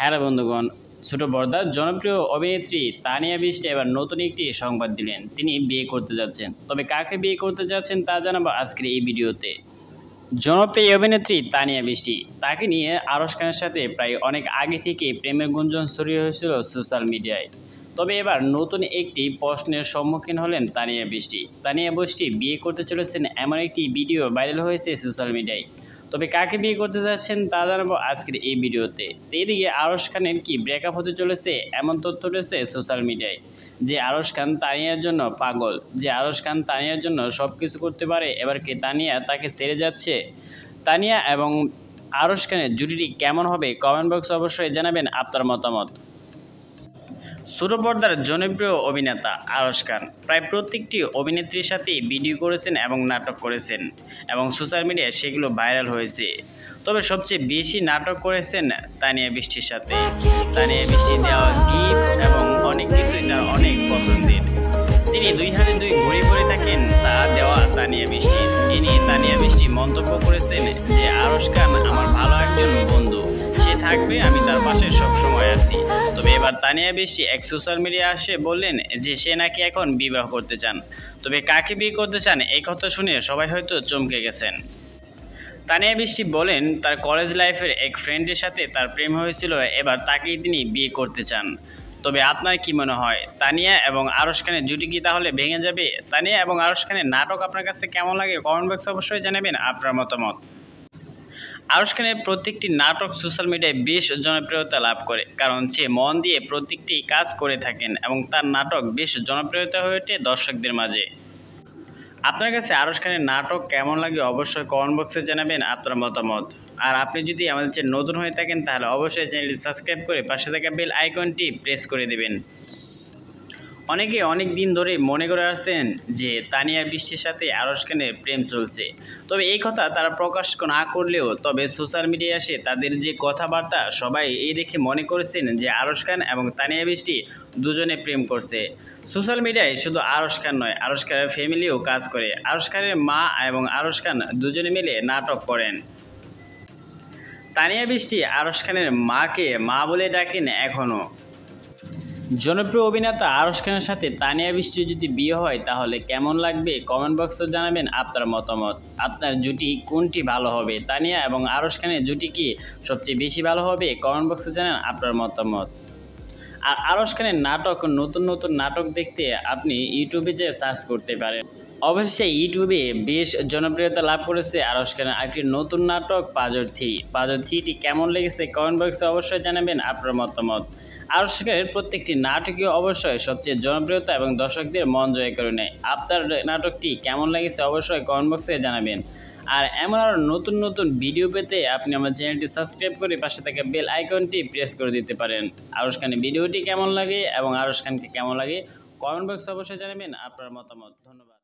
Hello বন্ধুগণ, ছোট পর্দার জনপ্রিয় অভিনেত্রী তানিয়া বৃষ্টি এবার নতুন একটি সংবাদ দিলেন। তিনি বিয়ে করতে যাচ্ছেন। তবে কাকে বিয়ে করতে যাচ্ছেন তা জানাবো আজকের এই ভিডিওতে। জনপ্রিয় অভিনেত্রী তানিয়া বৃষ্টি, তাকে নিয়ে আরশ খানের সাথে প্রায় অনেক আগে থেকে প্রেমের গুঞ্জন ছড়িয়ে হয়েছিল সোশ্যাল মিডিয়ায়। তবে এবার নতুন একটি প্রশ্নের সম্মুখীন হলেন তানিয়া বৃষ্টি। তানিয়া বৃষ্টি বিয়ে করতে চলেছেন এমন একটি ভিডিও ভাইরাল হয়েছে সোশ্যাল মিডিয়ায়। তবে কাকে বিয়ে করতে যাচ্ছেন তা জানাবো আজকের এই ভিডিওতে। তো এদিকে আরশ খানের কি ব্রেকআপ হতে চলেছে এমন তথ্য রয়েছে সোশ্যাল মিডিয়ায়, যে আরশ খান তানিয়ার জন্য পাগল, যে আরশ খান তানিয়ার জন্য সব কিছু করতে পারে। এবার কি তানিয়া তাকে ছেড়ে যাচ্ছে? তানিয়া এবং আরশ খানের জুটিটি কেমন হবে কমেন্ট বক্সে অবশ্যই জানাবেন আপনার মতামত। ছোট পর্দার জনপ্রিয় অভিনেতা আরশ খান প্রায় প্রত্যেকটি অভিনেত্রীর সাথে ভিডিও করেছেন এবং নাটক করেছেন, এবং সোশ্যাল মিডিয়ায় সেগুলো ভাইরাল হয়েছে। তবে সবচেয়ে বেশি নাটক করেছেন তানিয়া বৃষ্টির সাথে। তানিয়া বৃষ্টি দেওয়া গিফট এবং অনেক কিছুই তার অনেক পছন্দের। তিনি দুই হাতে দুই ঘড়ি পরে থাকেন তা দেওয়া তানিয়া বৃষ্টি। তিনি তানিয়া বৃষ্টি মন্তব্য করেছেন যে আরশ খান আমার ভালো একজন বন্ধু, সে থাকবে, আমি তার পাশে সবসময় আছি। তবে এবার তানিয়া বৃষ্টি এক সোশ্যাল মিডিয়া আসে বললেন যে সে নাকি এখন বিবাহ করতে চান। তবে কাকে বিয়ে করতে চান এই কথা শুনে সবাই হয়তো চমকে গেছেন। তানিয়া বৃষ্টি বলেন তার কলেজ লাইফের এক ফ্রেন্ডের সাথে তার প্রেম হয়েছিল, এবার তাকেই তিনি বিয়ে করতে চান। তবে আপনার কি মনে হয়, তানিয়া এবং আরশ খানের জুটি কি তাহলে ভেঙে যাবে? তানিয়া এবং আরশ খানের নাটক আপনার কাছে কেমন লাগে কমেন্ট বক্সে অবশ্যই জানাবেন আপনার মতামত। আরশ খানের প্রত্যেকটি নাটক সোশ্যাল মিডিয়ায় বেশ জনপ্রিয়তা লাভ করে, কারণ সে মন দিয়ে প্রত্যেকটি কাজ করে থাকেন এবং তার নাটক বেশ জনপ্রিয়তা হয়ে ওঠে দর্শকদের মাঝে। আপনার কাছে আরশ খানের নাটক কেমন লাগে অবশ্যই কমেন্ট বক্সে জানাবেন আপনার মতামত। আর আপনি যদি আমাদের চ্যানেল নতুন হয়ে থাকেন তাহলে অবশ্যই চ্যানেলটি সাবস্ক্রাইব করে পাশে থাকা বেল আইকনটি প্রেস করে দেবেন। অনেকে অনেক দিন ধরে মনে করে আসছেন যে তানিয়া বৃষ্টির সাথে আরশ খানের প্রেম চলছে। তবে এই কথা তারা প্রকাশ না করলেও তবে সোশ্যাল মিডিয়ায় আসে তাদের যে কথাবার্তা, সবাই এই দেখে মনে করেছেন যে আরশ খান এবং তানিয়া বৃষ্টি দুজনে প্রেম করছে। সোশ্যাল মিডিয়ায় শুধু আরশ খান নয়, আরশ খানের ফ্যামিলিও কাজ করে। আরশ খানের মা এবং আরশ খান দুজনে মিলে নাটক করেন। তানিয়া বৃষ্টি আরশ খানের মাকে মা বলে ডাকেন এখনও। জনপ্রিয় অভিনেতা আরশ খানের সাথে তানিয়া বৃষ্টির যদি বিয়ে হয় তাহলে কেমন লাগবে কমেন্ট বক্সে জানাবেন আপনার মতামত। আপনার জুটি কোনটি ভালো হবে, তানিয়া এবং আরশ খানের জুটি কি সবচেয়ে বেশি ভালো হবে কমেন্ট বক্সে জানান আপনার মতামত। আর আরশ খানের নাটক, নতুন নতুন নাটক দেখতে আপনি ইউটিউবে যেয়ে সার্চ করতে পারেন। অবশ্যই ইউটিউবে বেশ জনপ্রিয়তা লাভ করেছে আরশ খানের একটি নতুন নাটক পাজর থ্রি। পাজর থ্রিটি কেমন লেগেছে কমেন্ট বক্সে অবশ্যই জানাবেন আপনার মতামত। আরশ খানের প্রত্যেকটি নাটকই অবশ্যই সবচেয়ে জনপ্রিয়তা এবং দর্শকদের মন জয় করে নেয়। আপনার নাটকটি কেমন লেগেছে অবশ্যই কমেন্ট বক্সে জানাবেন। আর এমন আরও নতুন নতুন ভিডিও পেতে আপনি আমার চ্যানেলটি সাবস্ক্রাইব করে পাশে থাকা বেল আইকনটি প্রেস করে দিতে পারেন। আরশ খানের ভিডিওটি কেমন লাগে এবং আরশ খানকে কেমন লাগে কমেন্ট বক্সে অবশ্যই জানাবেন আপনার মতামত। ধন্যবাদ।